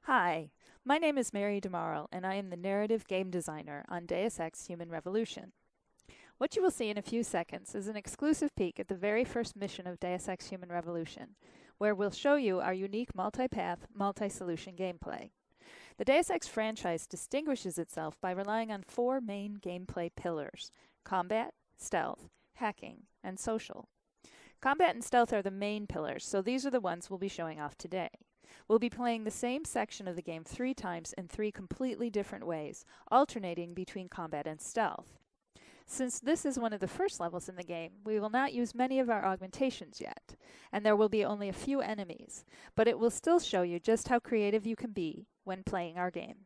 Hi, my name is Mary DeMarle, and I am the narrative game designer on Deus Ex Human Revolution. What you will see in a few seconds is an exclusive peek at the very first mission of Deus Ex Human Revolution, where we'll show you our unique multi-path, multi-solution gameplay. The Deus Ex franchise distinguishes itself by relying on four main gameplay pillars: combat, stealth, hacking, and social. Combat and stealth are the main pillars, so these are the ones we'll be showing off today. We'll be playing the same section of the game 3 times in 3 completely different ways, alternating between combat and stealth. Since this is one of the first levels in the game, we will not use many of our augmentations yet, and there will be only a few enemies, but it will still show you just how creative you can be when playing our game.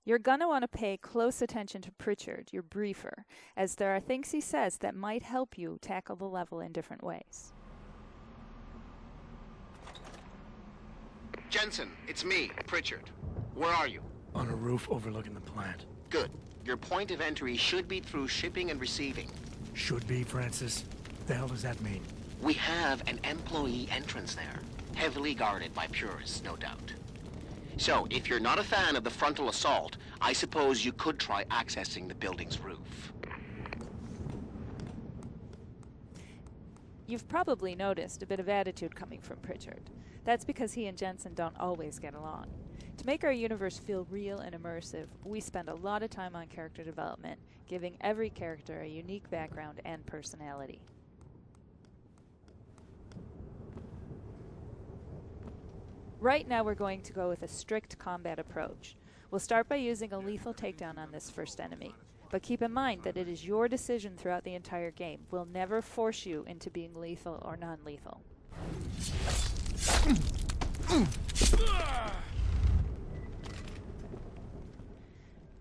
You're gonna want to pay close attention to Pritchard, your briefer, as there are things he says that might help you tackle the level in different ways. Jensen, it's me, Pritchard. Where are you? On a roof overlooking the plant. Good. Your point of entry should be through shipping and receiving. Should be, Francis. The hell does that mean? We have an employee entrance there, heavily guarded by purists, no doubt. So, if you're not a fan of the frontal assault, I suppose you could try accessing the building's roof. You've probably noticed a bit of attitude coming from Pritchard. That's because he and Jensen don't always get along. To make our universe feel real and immersive, we spend a lot of time on character development, giving every character a unique background and personality. Right now we're going to go with a strict combat approach. We'll start by using a lethal takedown on this first enemy, but keep in mind that it is your decision throughout the entire game. We'll never force you into being lethal or non-lethal.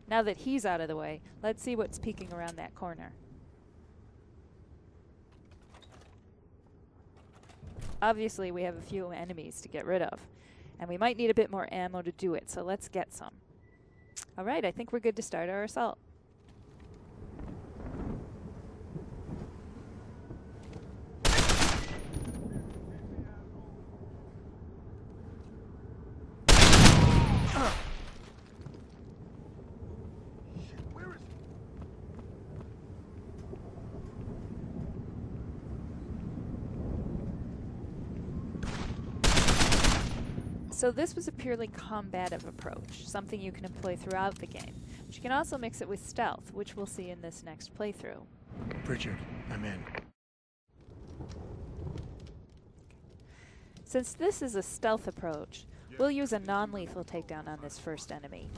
Now that he's out of the way, let's see what's peeking around that corner. Obviously, we have a few enemies to get rid of, and we might need a bit more ammo to do it, so let's get some. Alright, I think we're good to start our assault. So this was a purely combative approach, something you can employ throughout the game. But you can also mix it with stealth, which we'll see in this next playthrough. Pritchard, I'm in. Since this is a stealth approach, we'll use a non-lethal takedown on this first enemy.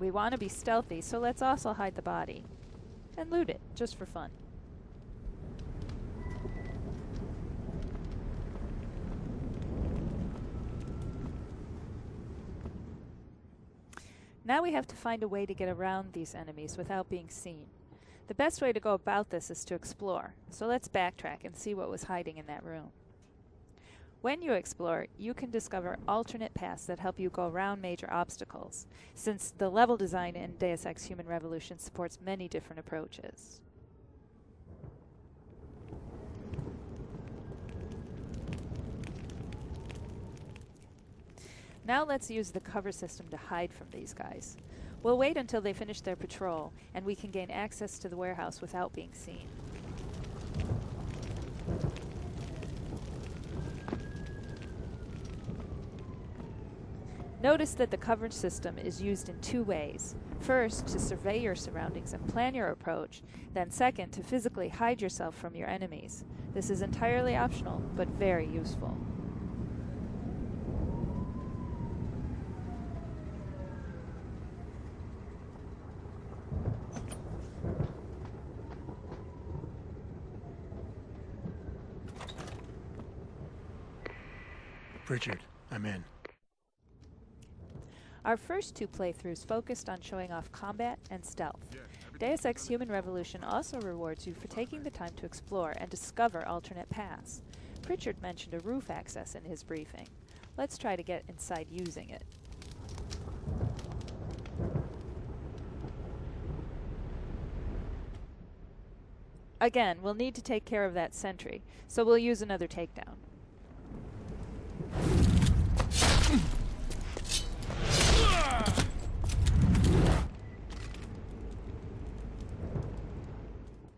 We want to be stealthy, so let's also hide the body. And loot it, just for fun. Now we have to find a way to get around these enemies without being seen. The best way to go about this is to explore, so let's backtrack and see what was hiding in that room. When you explore, you can discover alternate paths that help you go around major obstacles, since the level design in Deus Ex Human Revolution supports many different approaches. Now let's use the cover system to hide from these guys. We'll wait until they finish their patrol, and we can gain access to the warehouse without being seen. Notice that the coverage system is used in 2 ways. First, to survey your surroundings and plan your approach, then second, to physically hide yourself from your enemies. This is entirely optional, but very useful. Pritchard, I'm in. Our first 2 playthroughs focused on showing off combat and stealth. Deus Ex Human Revolution also rewards you for taking the time to explore and discover alternate paths. Pritchard mentioned a roof access in his briefing. Let's try to get inside using it. Again, we'll need to take care of that sentry, so we'll use another takedown.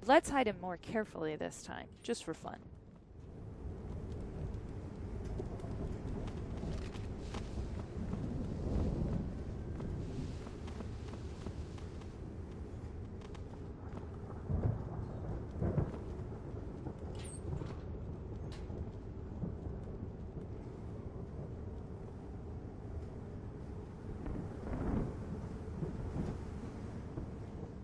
Let's hide him more carefully this time, just for fun.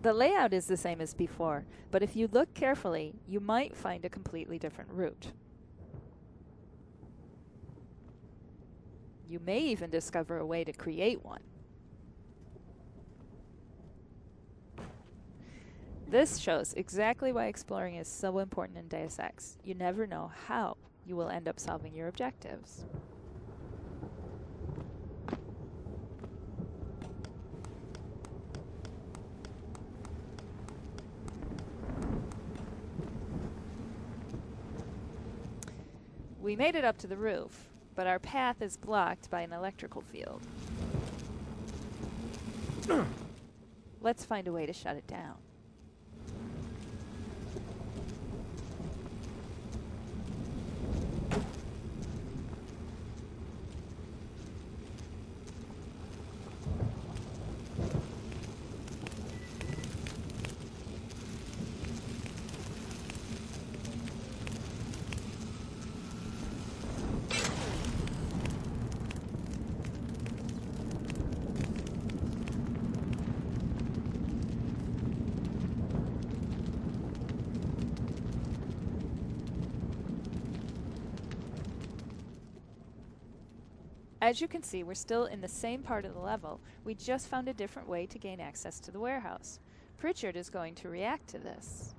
The layout is the same as before, but if you look carefully, you might find a completely different route. You may even discover a way to create one. This shows exactly why exploring is so important in Deus Ex. You never know how you will end up solving your objectives. We made it up to the roof, but our path is blocked by an electrical field. Let's find a way to shut it down. As you can see, we're still in the same part of the level. We just found a different way to gain access to the warehouse. Pritchard is going to react to this.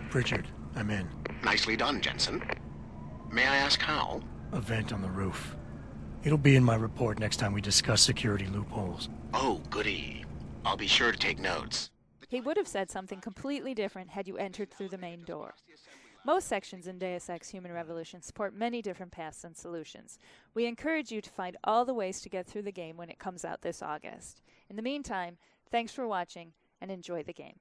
Pritchard, I'm in. Nicely done, Jensen. May I ask how? A vent on the roof. It'll be in my report next time we discuss security loopholes. Oh, goody. I'll be sure to take notes. He would have said something completely different had you entered through the main door. Most sections in Deus Ex Human Revolution support many different paths and solutions. We encourage you to find all the ways to get through the game when it comes out this August. In the meantime, thanks for watching and enjoy the game.